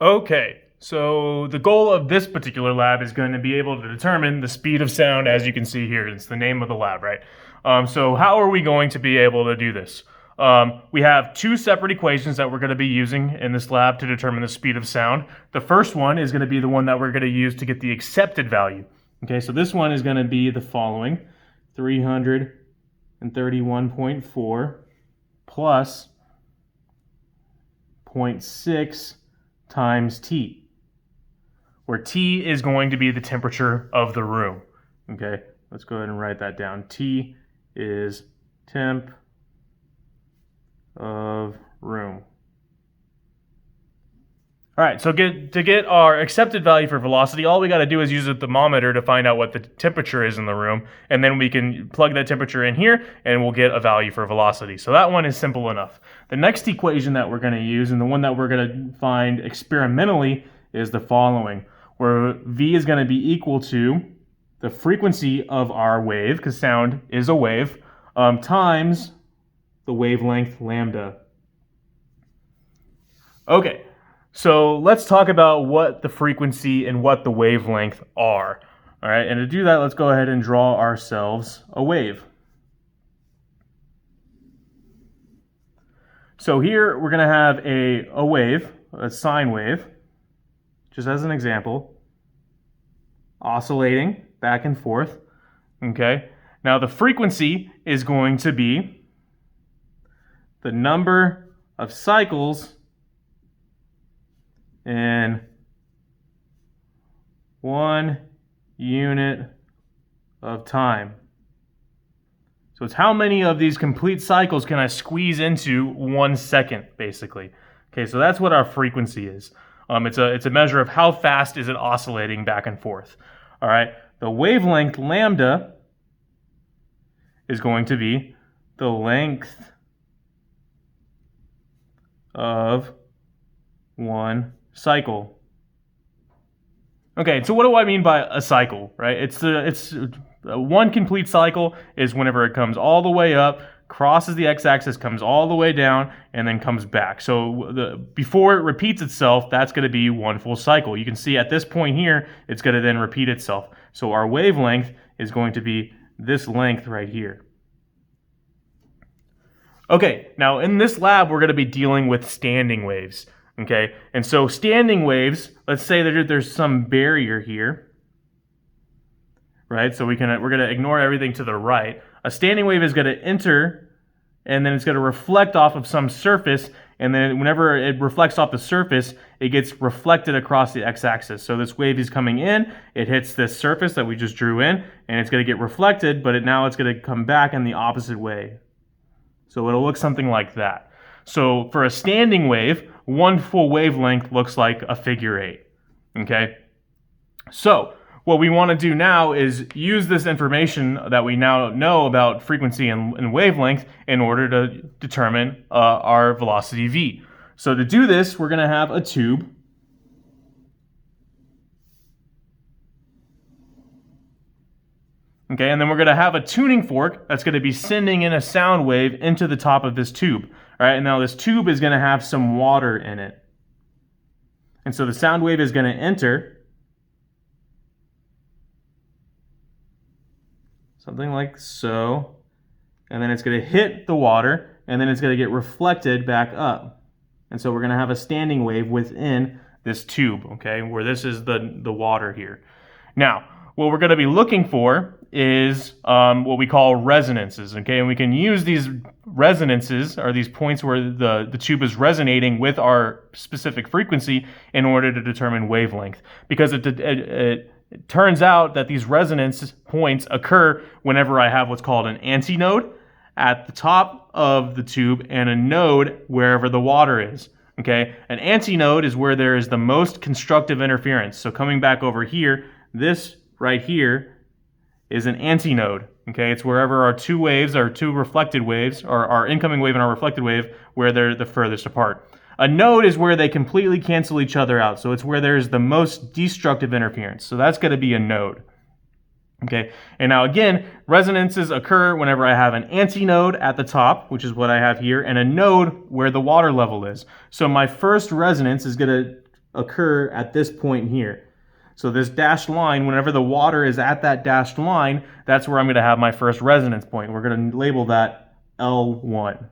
Okay, so the goal of this particular lab is going to be able to determine the speed of sound, as you can see here. It's the name of the lab, right? So how are we going to be able to do this? We have two separate equations that we're going to be using in this lab to determine the speed of sound. The first one is going to be the one that we're going to use to get the accepted value. Okay, so this one is going to be the following: 331.4 plus 0.6 times T, where T is going to be the temperature of the room. Okay, let's go ahead and write that down. T is temp of room. All right, so to get our accepted value for velocity, all we got to do is use a thermometer to find out what the temperature is in the room, and then we can plug that temperature in here, and we'll get a value for velocity. So that one is simple enough. The next equation that we're going to use, and the one that we're going to find experimentally, is the following, where V is going to be equal to the frequency of our wave, because sound is a wave, times the wavelength lambda. Okay. So let's talk about what the frequency and what the wavelength are. All right, and to do that, let's go ahead and draw ourselves a wave. So here we're going to have a wave, a sine wave, just as an example, oscillating back and forth. Okay, now the frequency is going to be the number of cycles in 1 unit of time. So it's how many of these complete cycles can I squeeze into 1 second, basically. Okay, so that's what our frequency is. It's a measure of how fast is it oscillating back and forth. All right, the wavelength lambda is going to be the length of 1 cycle. Okay, so what do I mean by a cycle, right? It's one complete cycle is whenever it comes all the way up, crosses the x-axis, comes all the way down, and then comes back. So before it repeats itself, that's going to be one full cycle. You can see at this point here, it's going to then repeat itself. So our wavelength is going to be this length right here. Okay, now in this lab, we're going to be dealing with standing waves. Okay, and so standing waves, let's say that there's some barrier here, right? So we're going to ignore everything to the right. A standing wave is going to enter, and then it's going to reflect off of some surface, and then whenever it reflects off the surface, it gets reflected across the x-axis. So this wave is coming in, it hits this surface that we just drew in, and it's going to get reflected, but now it's going to come back in the opposite way. So it'll look something like that. So for a standing wave, one full wavelength looks like a figure 8, okay? So what we want to do now is use this information that we now know about frequency and wavelength in order to determine our velocity v. So to do this, we're going to have a tube. Okay, and then we're going to have a tuning fork that's going to be sending in a sound wave into the top of this tube. All right, and now this tube is going to have some water in it. And so the sound wave is going to enter something like so, and then it's going to hit the water, and then it's going to get reflected back up. And so we're going to have a standing wave within this tube, okay, where this is the water here. Now, what we're going to be looking for is what we call resonances, okay? And we can use these resonances, or these points where the tube is resonating with our specific frequency in order to determine wavelength. Because it turns out that these resonance points occur whenever I have what's called an antinode at the top of the tube and a node wherever the water is. Okay, an antinode is where there is the most constructive interference. So coming back over here, this right here is an antinode. Okay, it's wherever our two waves, our two reflected waves, or our incoming wave and our reflected wave, where they're the furthest apart. A node is where they completely cancel each other out. So it's where there's the most destructive interference. So that's going to be a node. Okay, and now again, resonances occur whenever I have an antinode at the top, which is what I have here, and a node where the water level is. So my first resonance is going to occur at this point here. So this dashed line, whenever the water is at that dashed line, that's where I'm going to have my first resonance point. We're going to label that L1.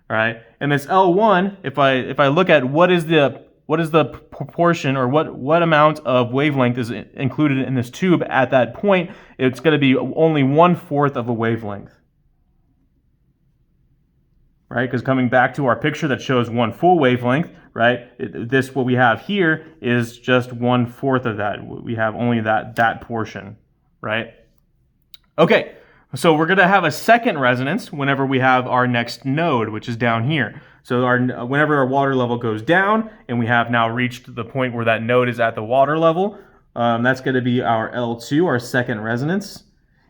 All right, and this L1, if I look at what is the proportion, or what amount of wavelength is included in this tube at that point, it's going to be only 1/4 of a wavelength. Right, because coming back to our picture that shows one full wavelength, right, what we have here is just 1/4 of that. We have only that portion, right? Okay, so we're going to have a second resonance whenever we have our next node, which is down here. So whenever our water level goes down, and we have now reached the point where that node is at the water level, that's going to be our L2, our second resonance.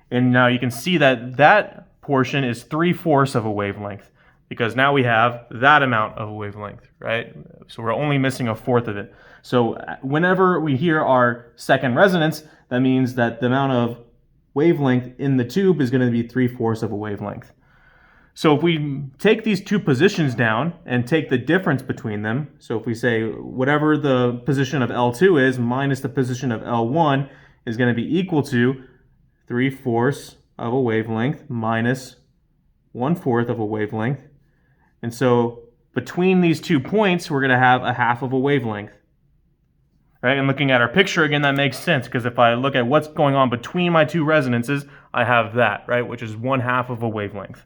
And now you can see that portion is 3/4 of a wavelength, because now we have that amount of a wavelength, right? So we're only missing 1/4 of it. So whenever we hear our second resonance, that means that the amount of wavelength in the tube is going to be 3/4 of a wavelength. So if we take these two positions down and take the difference between them, so if we say whatever the position of L2 is minus the position of L1 is going to be equal to 3/4 of a wavelength minus 1/4 of a wavelength. And so between these 2 points, we're going to have 1/2 of a wavelength. Right? And looking at our picture again, that makes sense, because if I look at what's going on between my two resonances, I have that, right, which is 1/2 of a wavelength.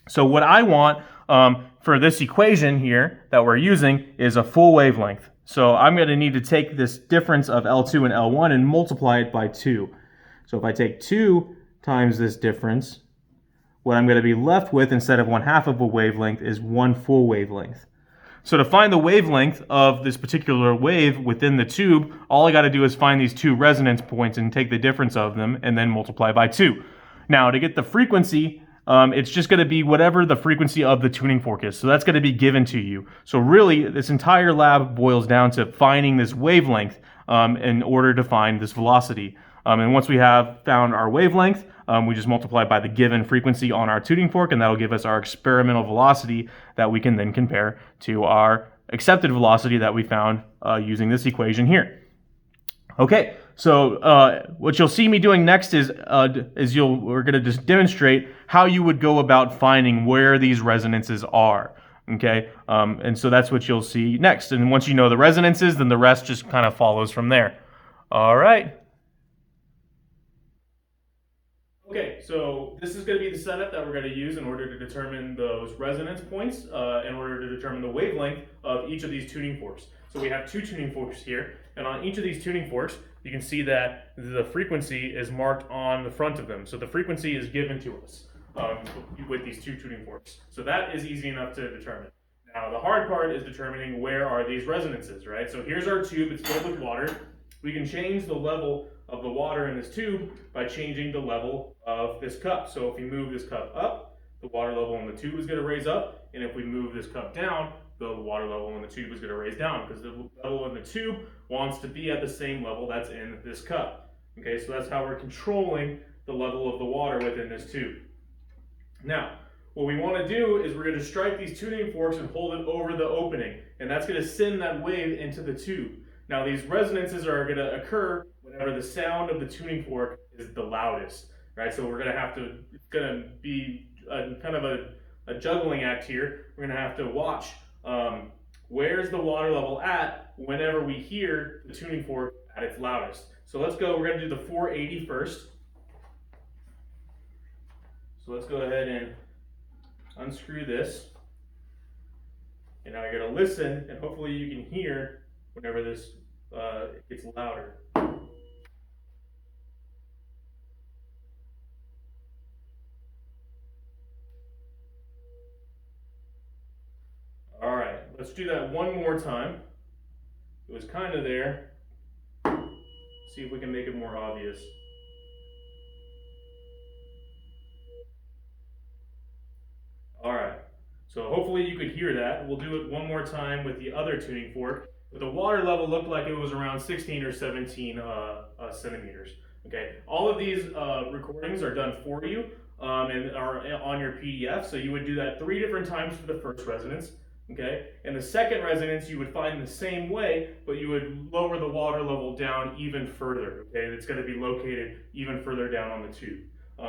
So what I want for this equation here that we're using is a full wavelength. So I'm going to need to take this difference of L2 and L1 and multiply it by 2. So if I take 2 times this difference, what I'm going to be left with instead of 1/2 of a wavelength is 1 full wavelength. So to find the wavelength of this particular wave within the tube, all I got to do is find these two resonance points and take the difference of them and then multiply by 2. Now to get the frequency, it's just going to be whatever the frequency of the tuning fork is. So that's going to be given to you. So really, this entire lab boils down to finding this wavelength in order to find this velocity. And once we have found our wavelength, we just multiply by the given frequency on our tuning fork, and that'll give us our experimental velocity that we can then compare to our accepted velocity that we found using this equation here. Okay, so what you'll see me doing next is we're going to just demonstrate how you would go about finding where these resonances are. Okay, and so that's what you'll see next. And once you know the resonances, then the rest just kind of follows from there. All right. Okay, so this is going to be the setup that we're going to use in order to determine those resonance points, in order to determine the wavelength of each of these tuning forks. So we have 2 tuning forks here, and on each of these tuning forks, you can see that the frequency is marked on the front of them. So the frequency is given to us with these 2 tuning forks. So that is easy enough to determine. Now the hard part is determining where are these resonances, right? So here's our tube, it's filled with water. We can change the level of the water in this tube by changing the level of this cup. So if we move this cup up, the water level in the tube is going to raise up, and if we move this cup down, the water level in the tube is going to raise down, because the level in the tube wants to be at the same level that's in this cup. Okay, so that's how we're controlling the level of the water within this tube. Now, what we want to do is we're going to strike these tuning forks and hold it over the opening, and that's going to send that wave into the tube. Now these resonances are going to occur whenever the sound of the tuning fork is the loudest, right? So we're going to have to, it's going to be kind of a juggling act here. We're going to have to watch where's the water level at whenever we hear the tuning fork at its loudest. So let's go, we're going to do the 480 first. So let's go ahead and unscrew this. And now you're going to listen, and hopefully you can hear whenever this gets louder. All right, let's do that one more time. It was kind of there. See if we can make it more obvious. All right, so hopefully you could hear that. We'll do it one more time with the other tuning fork. But the water level looked like it was around 16 or 17 centimeters. Okay, all of these recordings are done for you and are on your PDF. So you would do that 3 different times for the first resonance, Okay, and the second resonance you would find the same way, but you would lower the water level down even further. Okay, it's going to be located even further down on the tube.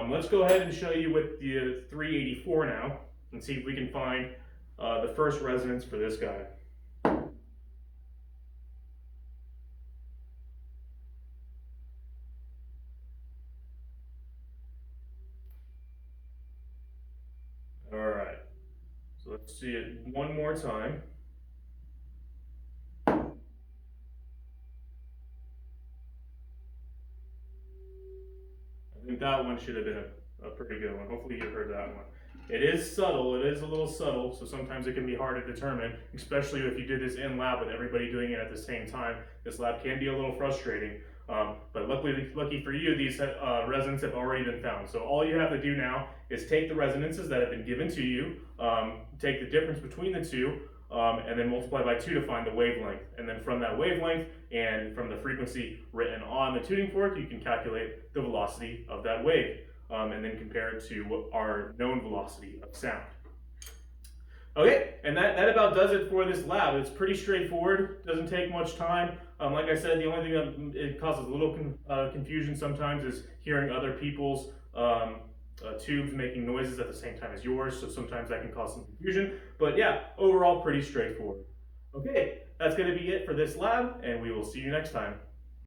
Let's go ahead and show you with the 384 now and see if we can find the first resonance for this guy. All right, so let's see it one more time. I think that one should have been a pretty good one. Hopefully you heard that one. It is subtle, it is a little subtle, so sometimes it can be hard to determine, especially if you did this in lab with everybody doing it at the same time. This lab can be a little frustrating, but lucky for you, these resonances have already been found. So all you have to do now is take the resonances that have been given to you, take the difference between the two, and then multiply by 2 to find the wavelength. And then from that wavelength and from the frequency written on the tuning fork, you can calculate the velocity of that wave, and then compare it to our known velocity of sound. Okay, and that about does it for this lab. It's pretty straightforward, doesn't take much time. Like I said, the only thing that it causes a little confusion sometimes is hearing other people's tubes making noises at the same time as yours, so sometimes that can cause some confusion. But yeah, overall pretty straightforward. Okay, that's going to be it for this lab, and we will see you next time.